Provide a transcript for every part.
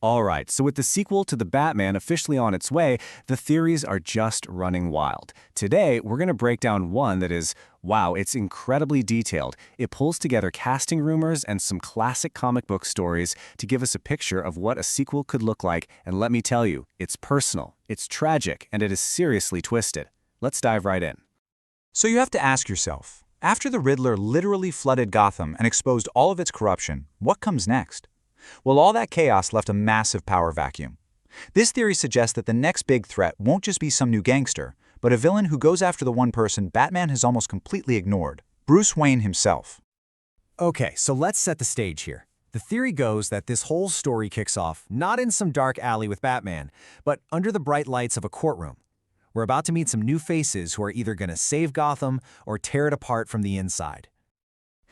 Alright, so with the sequel to The Batman officially on its way, the theories are just running wild. Today, we're going to break down one that is, wow, it's incredibly detailed. It pulls together casting rumors and some classic comic book stories to give us a picture of what a sequel could look like, and let me tell you, it's personal, it's tragic, and it is seriously twisted. Let's dive right in. So you have to ask yourself, after the Riddler literally flooded Gotham and exposed all of its corruption, what comes next? Well, all that chaos left a massive power vacuum. This theory suggests that the next big threat won't just be some new gangster, but a villain who goes after the one person Batman has almost completely ignored, Bruce Wayne himself. Okay, so let's set the stage here. The theory goes that this whole story kicks off not in some dark alley with Batman, but under the bright lights of a courtroom. We're about to meet some new faces who are either going to save Gotham or tear it apart from the inside.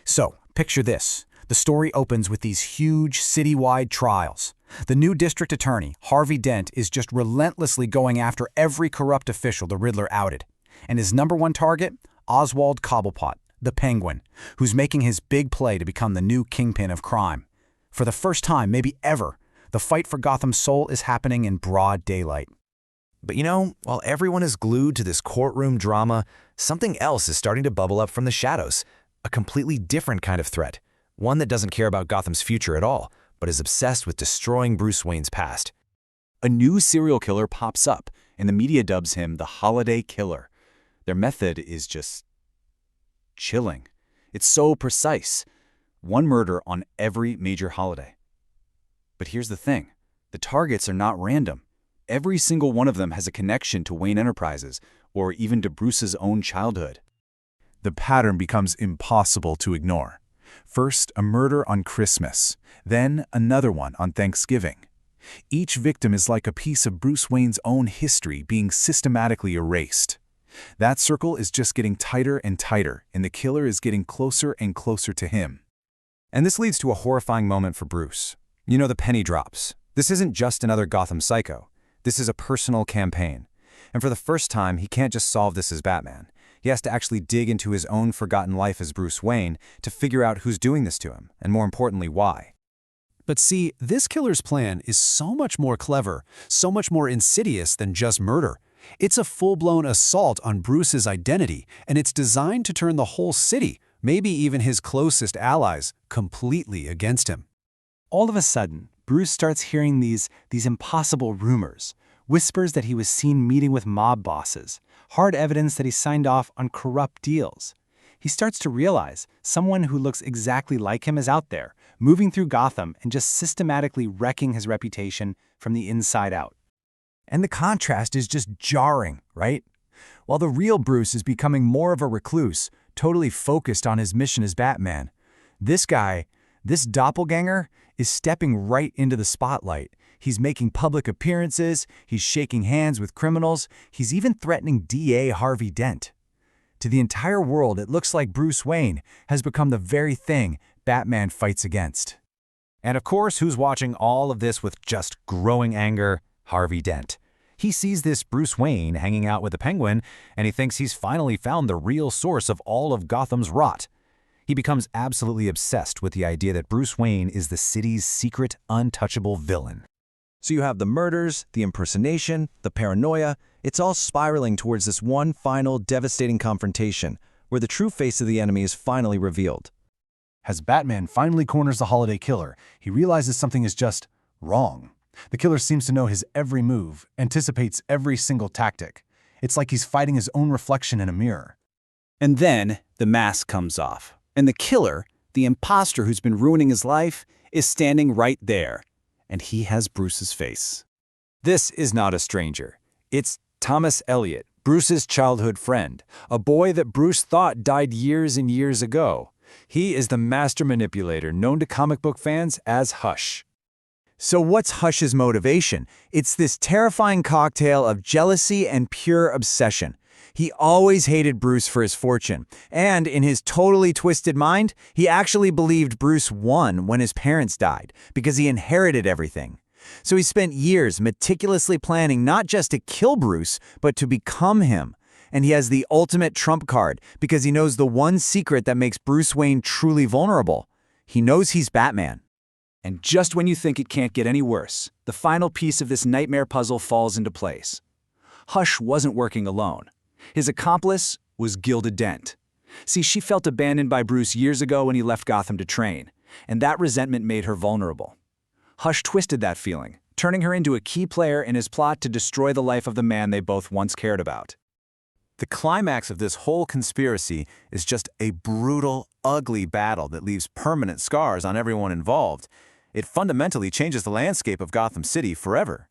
So, picture this. The story opens with these huge citywide trials. The new district attorney, Harvey Dent, is just relentlessly going after every corrupt official the Riddler outed. And his number one target? Oswald Cobblepot, the Penguin, who's making his big play to become the new kingpin of crime. For the first time, maybe ever, the fight for Gotham's soul is happening in broad daylight. But you know, while everyone is glued to this courtroom drama, something else is starting to bubble up from the shadows. A completely different kind of threat. One that doesn't care about Gotham's future at all, but is obsessed with destroying Bruce Wayne's past. A new serial killer pops up, and the media dubs him the Holiday Killer. Their method is just chilling. It's so precise. One murder on every major holiday. But here's the thing. The targets are not random. Every single one of them has a connection to Wayne Enterprises, or even to Bruce's own childhood. The pattern becomes impossible to ignore. First, a murder on Christmas, then another one on Thanksgiving. Each victim is like a piece of Bruce Wayne's own history being systematically erased. That circle is just getting tighter and tighter, and the killer is getting closer and closer to him. And this leads to a horrifying moment for Bruce. You know, the penny drops. This isn't just another Gotham psycho. This is a personal campaign. And for the first time, he can't just solve this as Batman. He has to actually dig into his own forgotten life as Bruce Wayne to figure out who's doing this to him, and more importantly, why. But see, this killer's plan is so much more clever, so much more insidious than just murder. It's a full-blown assault on Bruce's identity, and it's designed to turn the whole city, maybe even his closest allies, completely against him. All of a sudden, Bruce starts hearing these impossible rumors, whispers that he was seen meeting with mob bosses, hard evidence that he signed off on corrupt deals. He starts to realize someone who looks exactly like him is out there, moving through Gotham and just systematically wrecking his reputation from the inside out. And the contrast is just jarring, right? While the real Bruce is becoming more of a recluse, totally focused on his mission as Batman, this guy, this doppelganger, is stepping right into the spotlight. He's making public appearances, he's shaking hands with criminals, he's even threatening DA Harvey Dent. To the entire world, it looks like Bruce Wayne has become the very thing Batman fights against. And of course, who's watching all of this with just growing anger? Harvey Dent. He sees this Bruce Wayne hanging out with the Penguin, and he thinks he's finally found the real source of all of Gotham's rot. He becomes absolutely obsessed with the idea that Bruce Wayne is the city's secret, untouchable villain. So you have the murders, the impersonation, the paranoia. It's all spiraling towards this one final devastating confrontation, where the true face of the enemy is finally revealed. As Batman finally corners the Holiday Killer, he realizes something is just wrong. The killer seems to know his every move, anticipates every single tactic. It's like he's fighting his own reflection in a mirror. And then the mask comes off, and the killer, the imposter who's been ruining his life, is standing right there. And he has Bruce's face. This is not a stranger. It's Thomas Elliot, Bruce's childhood friend, a boy that Bruce thought died years and years ago. He is the master manipulator known to comic book fans as Hush. So what's Hush's motivation? It's this terrifying cocktail of jealousy and pure obsession. He always hated Bruce for his fortune, and in his totally twisted mind, he actually believed Bruce won when his parents died, because he inherited everything. So he spent years meticulously planning not just to kill Bruce, but to become him. And he has the ultimate trump card, because he knows the one secret that makes Bruce Wayne truly vulnerable. He knows he's Batman. And just when you think it can't get any worse, the final piece of this nightmare puzzle falls into place. Hush wasn't working alone. His accomplice was Gilda Dent. See, she felt abandoned by Bruce years ago when he left Gotham to train, and that resentment made her vulnerable. Hush twisted that feeling, turning her into a key player in his plot to destroy the life of the man they both once cared about. The climax of this whole conspiracy is just a brutal, ugly battle that leaves permanent scars on everyone involved. It fundamentally changes the landscape of Gotham City forever.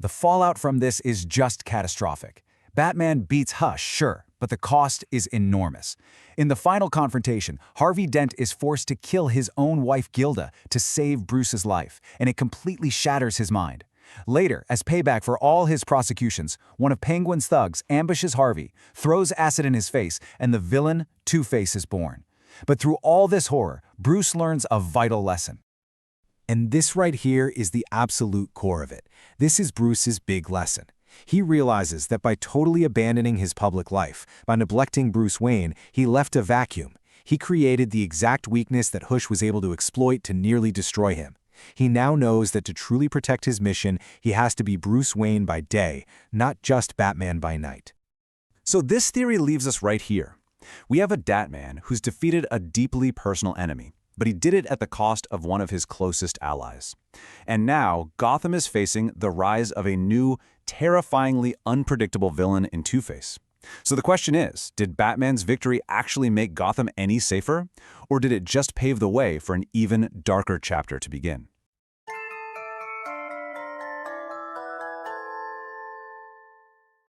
The fallout from this is just catastrophic. Batman beats Hush, sure, but the cost is enormous. In the final confrontation, Harvey Dent is forced to kill his own wife Gilda to save Bruce's life, and it completely shatters his mind. Later, as payback for all his prosecutions, one of Penguin's thugs ambushes Harvey, throws acid in his face, and the villain, Two-Face, is born. But through all this horror, Bruce learns a vital lesson. And this right here is the absolute core of it. This is Bruce's big lesson. He realizes that by totally abandoning his public life, by neglecting Bruce Wayne, he left a vacuum. He created the exact weakness that Hush was able to exploit to nearly destroy him. He now knows that to truly protect his mission, he has to be Bruce Wayne by day, not just Batman by night. So this theory leaves us right here. We have a Batman who's defeated a deeply personal enemy, but he did it at the cost of one of his closest allies. And now, Gotham is facing the rise of a new, terrifyingly unpredictable villain in Two-Face. So the question is, did Batman's victory actually make Gotham any safer? Or did it just pave the way for an even darker chapter to begin?